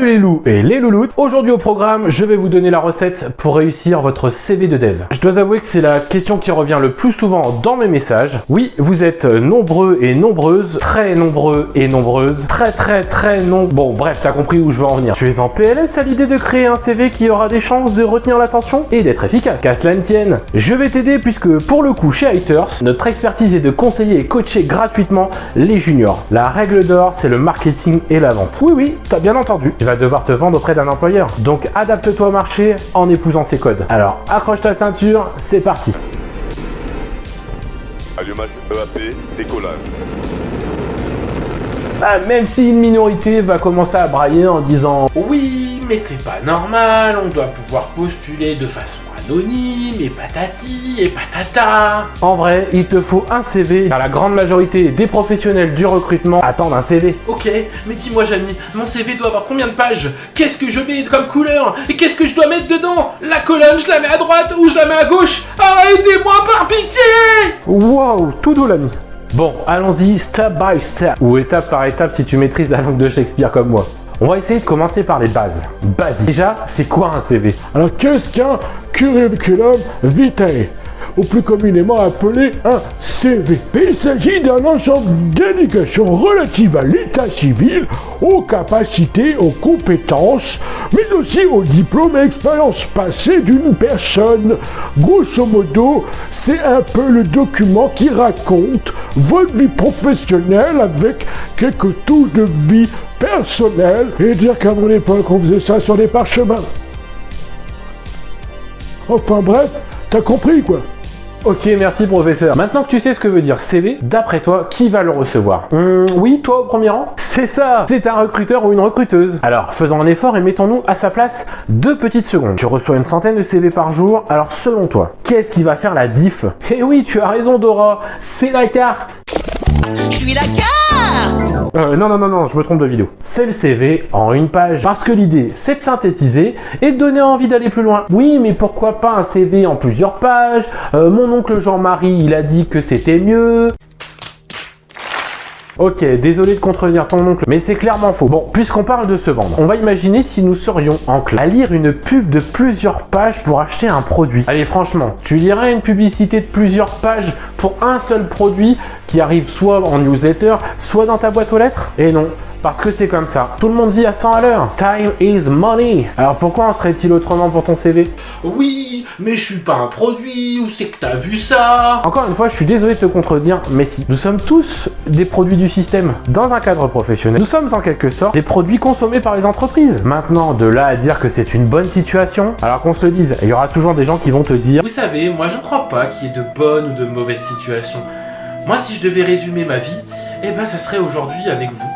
Salut les loups et les louloutes. Aujourd'hui au programme, je vais vous donner la recette pour réussir votre CV de dev. Je dois avouer que c'est la question qui revient le plus souvent dans mes messages. Oui, vous êtes nombreux et nombreuses, très nombreux et nombreuses, très nombreux. Bon bref, t'as compris où je veux en venir. Tu es en PLS à l'idée de créer un CV qui aura des chances de retenir l'attention et d'être efficace. Qu'à cela ne tienne, je vais t'aider puisque pour le coup chez Haters, notre expertise est de conseiller et coacher gratuitement les juniors. La règle d'or, c'est le marketing et la vente. Oui, t'as bien entendu. Tu vas devoir te vendre auprès d'un employeur. Donc adapte-toi au marché en épousant ses codes. Alors accroche ta ceinture, c'est parti. Allumage EAP, décollage. Même si une minorité va commencer à brailler en disant « Oui, mais c'est pas normal, on doit pouvoir postuler de façon anonyme, et patati, et patata ». En vrai, il te faut un CV, car la grande majorité des professionnels du recrutement attendent un CV. Ok, mais dis-moi Jamy, mon CV doit avoir combien de pages? Qu'est-ce que je mets comme couleur? Et qu'est-ce que je dois mettre dedans? La colonne, je la mets à droite ou je la mets à gauche? Aidez-moi par pitié! Wow, tout doux l'ami. Bon, allons-y step by step, ou étape par étape si tu maîtrises la langue de Shakespeare comme moi. On va essayer de commencer par les bases. Basiques. Déjà, c'est quoi un CV? Alors qu'est-ce qu'un curriculum vitae, ou plus communément appelé un CV? Il s'agit d'un ensemble d'indications relatives à l'état civil, aux capacités, aux compétences, mais aussi aux diplômes et expériences passées d'une personne. Grosso modo, c'est un peu le document qui raconte votre vie professionnelle avec quelques touches de vie personnelle, et dire qu'à mon époque on faisait ça sur des parchemins. Enfin bref, t'as compris quoi. Ok, merci professeur. Maintenant que tu sais ce que veut dire CV, d'après toi, qui va le recevoir? Oui, toi au premier rang? C'est ça, c'est un recruteur ou une recruteuse. Alors, faisons un effort et mettons-nous à sa place 2 petites secondes. Tu reçois une centaine de CV par jour, alors selon toi, qu'est-ce qui va faire la diff? Eh oui, tu as raison Dora, c'est la carte. Je suis la carte! Non, je me trompe de vidéo. C'est le CV en une page. Parce que l'idée, c'est de synthétiser et de donner envie d'aller plus loin. Oui, mais pourquoi pas un CV en plusieurs pages? Mon oncle Jean-Marie, il a dit que c'était mieux. Ok, désolé de contredire ton oncle, mais c'est clairement faux. Bon, puisqu'on parle de se vendre, on va imaginer si nous serions enclins à lire une pub de plusieurs pages pour acheter un produit. Allez, franchement, tu lirais une publicité de plusieurs pages pour un seul produit qui arrive soit en newsletter, soit dans ta boîte aux lettres? Et non, parce que c'est comme ça. Tout le monde vit à 100 à l'heure. Time is money. Alors pourquoi en serait-il autrement pour ton CV? Oui, mais je suis pas un produit, où c'est que t'as vu ça? Encore une fois, je suis désolé de te contredire, mais si. Nous sommes tous des produits du système. Dans un cadre professionnel, nous sommes en quelque sorte des produits consommés par les entreprises. Maintenant, de là à dire que c'est une bonne situation, alors qu'on se le dise, il y aura toujours des gens qui vont te dire Vous savez, moi je ne crois pas qu'il y ait de bonnes ou de mauvaises situations. Moi, si je devais résumer ma vie, eh ben ça serait aujourd'hui avec vous.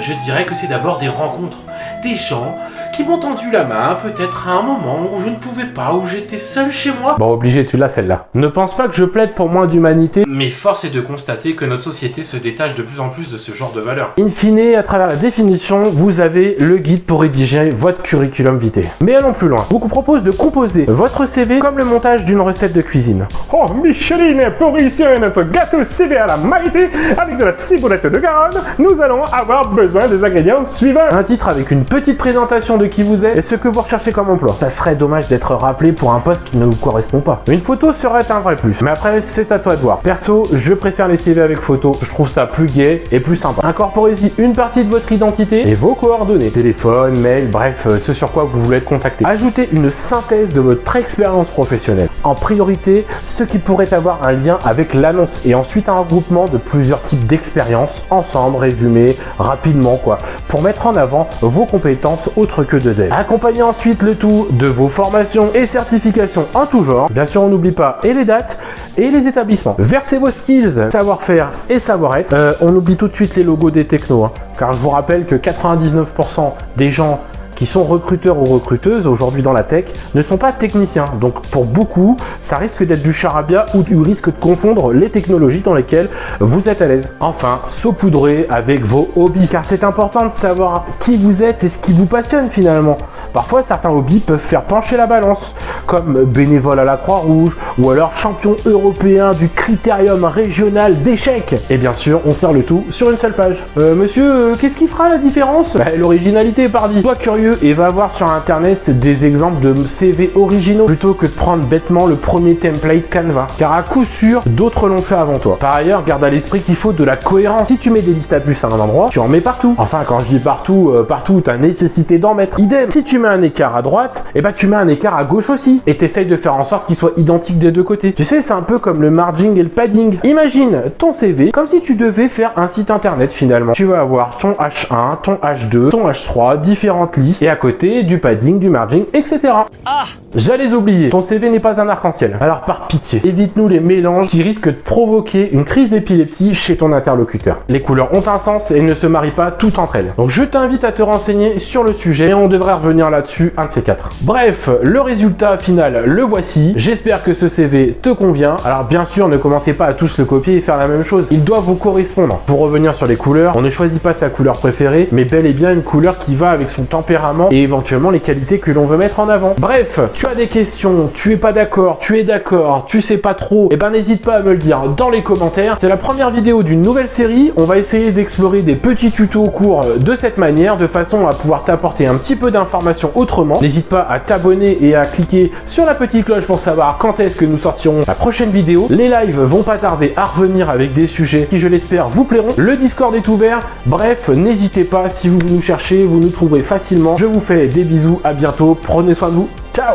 Je dirais que c'est d'abord des rencontres, des gens qui m'ont tendu la main, peut-être à un moment où je ne pouvais pas, où j'étais seul chez moi. Bon, obligé, tu l'as celle-là. Ne pense pas que je plaide pour moins d'humanité. Mais force est de constater que notre société se détache de plus en plus de ce genre de valeurs. In fine, à travers la définition, vous avez le guide pour rédiger votre curriculum vitae. Mais allons plus loin. Je vous propose de composer votre CV comme le montage d'une recette de cuisine. Oh, Micheline, pour réussir notre gâteau CV à la maïté avec de la ciboulette de Garonne, nous allons avoir besoin des ingrédients suivants. Un titre avec une petite présentation de qui vous êtes et ce que vous recherchez comme emploi. Ça serait dommage d'être rappelé pour un poste qui ne vous correspond pas. Une photo serait un vrai plus. Mais après, c'est à toi de voir. Perso, je préfère les CV avec photo. Je trouve ça plus gai et plus sympa. Incorporez-y une partie de votre identité et vos coordonnées. Téléphone, mail, bref, ce sur quoi vous voulez être contacté. Ajoutez une synthèse de votre expérience professionnelle. En priorité, ce qui pourrait avoir un lien avec l'annonce et ensuite un regroupement de plusieurs types d'expériences ensemble, résumé rapidement quoi, pour mettre en avant vos compétences autres que de dev. Accompagnez ensuite le tout de vos formations et certifications en tout genre. Bien sûr, on n'oublie pas et les dates et les établissements. Versez vos skills, savoir-faire et savoir-être. On oublie tout de suite les logos des technos, car je vous rappelle que 99% des gens qui sont recruteurs ou recruteuses aujourd'hui dans la tech ne sont pas techniciens. Donc pour beaucoup, ça risque d'être du charabia ou du risque de confondre les technologies dans lesquelles vous êtes à l'aise. Enfin, saupoudrez avec vos hobbies, car c'est important de savoir qui vous êtes et ce qui vous passionne finalement. Parfois, certains hobbies peuvent faire pencher la balance, comme bénévole à la Croix-Rouge ou alors champion européen du critérium régional d'échecs. Et bien sûr, on fait le tout sur une seule page. Monsieur, qu'est-ce qui fera la différence? L'originalité, pardi. Sois curieux et va voir sur internet des exemples de CV originaux plutôt que de prendre bêtement le premier template Canva, car à coup sûr, d'autres l'ont fait avant toi. Par ailleurs, garde à l'esprit qu'il faut de la cohérence. Si tu mets des listes à puces à un endroit, tu en mets partout. Enfin, quand je dis partout, partout, t'as nécessité d'en mettre. Idem, si tu mets un écart à droite, et bah tu mets un écart à gauche aussi. Et t'essayes de faire en sorte qu'il soit identique des deux côtés. Tu sais, c'est un peu comme le margin et le padding. Imagine ton CV comme si tu devais faire un site internet finalement. Tu vas avoir ton H1, ton H2, ton H3, différentes listes, et à côté du padding, du margin, etc. Ah! J'allais oublier, ton CV n'est pas un arc-en-ciel. Alors par pitié, évite-nous les mélanges qui risquent de provoquer une crise d'épilepsie chez ton interlocuteur. Les couleurs ont un sens et ne se marient pas toutes entre elles. Donc je t'invite à te renseigner sur le sujet et on devrait revenir là-dessus un de ces quatre. Bref, le résultat final, le voici. J'espère que ce CV te convient. Alors bien sûr, ne commencez pas à tous le copier et faire la même chose. Il doit vous correspondre. Pour revenir sur les couleurs, on ne choisit pas sa couleur préférée, mais bel et bien une couleur qui va avec son tempérament et éventuellement les qualités que l'on veut mettre en avant. Bref, tu as des questions, tu es pas d'accord, tu es d'accord, tu sais pas trop, et ben n'hésite pas à me le dire dans les commentaires. C'est la première vidéo d'une nouvelle série. On va essayer d'explorer des petits tutos courts de cette manière, de façon à pouvoir t'apporter un petit peu d'informations autrement. N'hésite pas à t'abonner et à cliquer sur la petite cloche pour savoir quand est-ce que nous sortirons la prochaine vidéo. Les lives vont pas tarder à revenir avec des sujets qui, je l'espère, vous plairont. Le Discord est ouvert. Bref, n'hésitez pas, si vous nous cherchez, vous nous trouverez facilement. Je vous fais des bisous, à bientôt, prenez soin de vous, ciao.